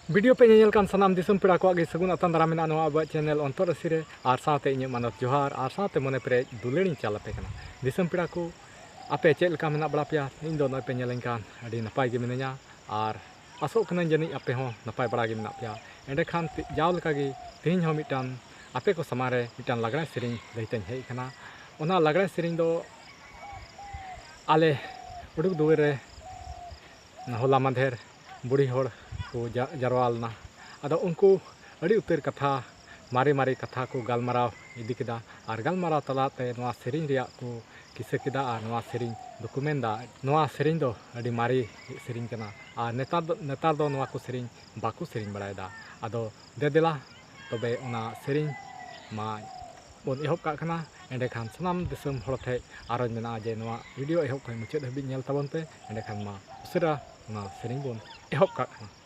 Video पे नेलकान सनाम दिसम पेड़ा को आगे सगुन अतन दारा मेना नवा अब चैनल अंतर रसी रे आर साथे इᱧ मानत जोहार आर साथे मने पे दुलेणी चालापे कना दिसम पेड़ा को आपे चेल का मेना बड़ा पिया इन दो नय पे नेलकान अडी नपाय गे मिनया आर आसो कना जनी आपे हो नपाय बड़ा गे मेना पिया एंडे खान जाव लका गे तिहिन हो मिटान आपे को समारे मिटान लागड़ा सेरिंग दैतेन हेय कना ओना लागड़ा सेरिंग दो आले उडुक दुवे रे होला माधेर बुढ़ी होड़ को जारवालना अदो उनको अड़ी उतर कथा मारे मारे कथा को गालमाराव इदी केदा और गालमाराव तलाते नवा सेरिंग रिया को किसे केदा और नवा सेरिंग दुको मेनदा नवा सेरिंग दो अड़ी मारे सेरिंग कना और नेतार दो नवा को सेरिंग बाको सेरिंग बड़ायदा अदो देदेला तबे ओना सेरिंग मा बोन एहब का कना एंडे खान सनाम दिसम हड़ ठे आरोज मेना जे नवा वीडियो एहब खै मुचाद हबि नेल ताबन पे एंडे खान मा उसरा ओना सेरिंग बोन एहब का कना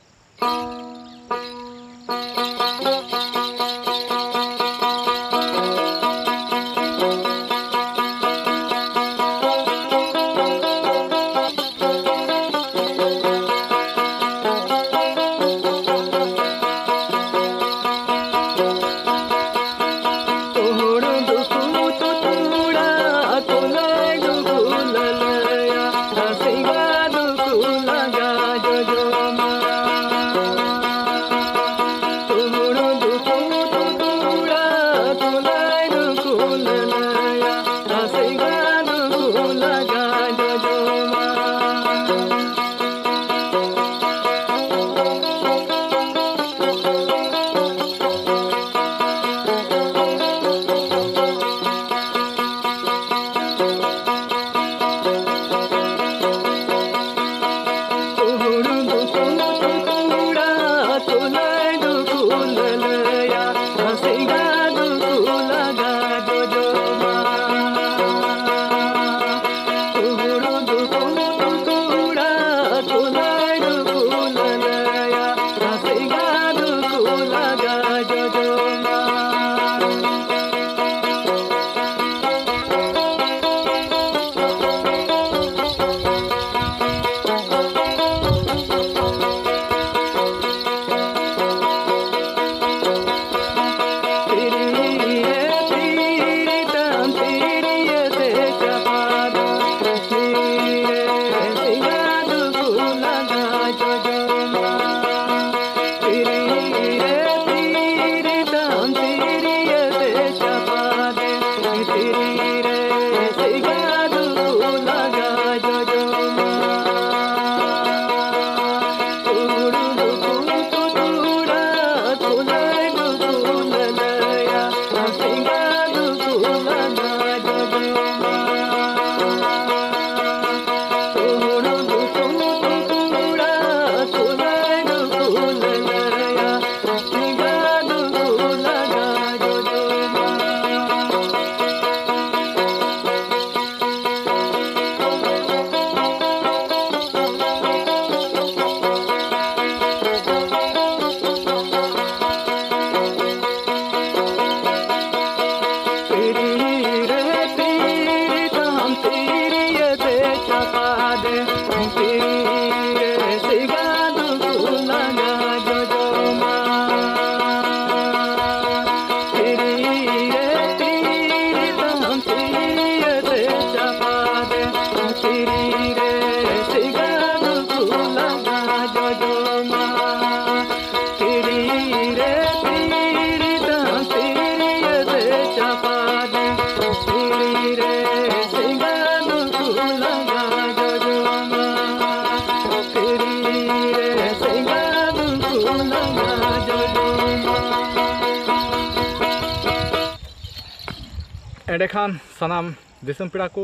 एंडे खान सनाम दिसम पेड़ा को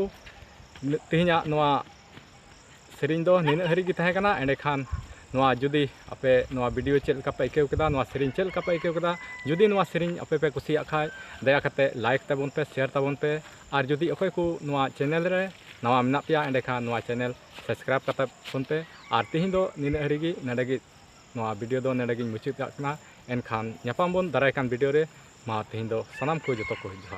तिहिना नवा सेरिंग दो निना हरी गी तहे कना एंडे खान नवा जुदी आपे नवा वीडियो चेल का पे इकेव कदा नवा सेरिंग चेल का पे इकेव कदा जुदी नवा सेरिंग आपे पे कुसिया खाय दया कते लाइक ताबोन पे शेयर ताबोन पे और जुदी अखय को नवा चैनल रे नवा मेना पिया एंडे खान नवा चैनल सब्सक्राइब कता फोन पे और तिहिन दो निना हरी गी नडे गी नवा वीडियो दो नडे गी मुचित कना एनखान ᱧᱟᱯᱟᱢ ᱵᱚᱱ ᱫᱟᱨᱟᱭ ᱠᱟᱱ वीडियो रे मा तिहिन दो सनाम को जतो को जोहार।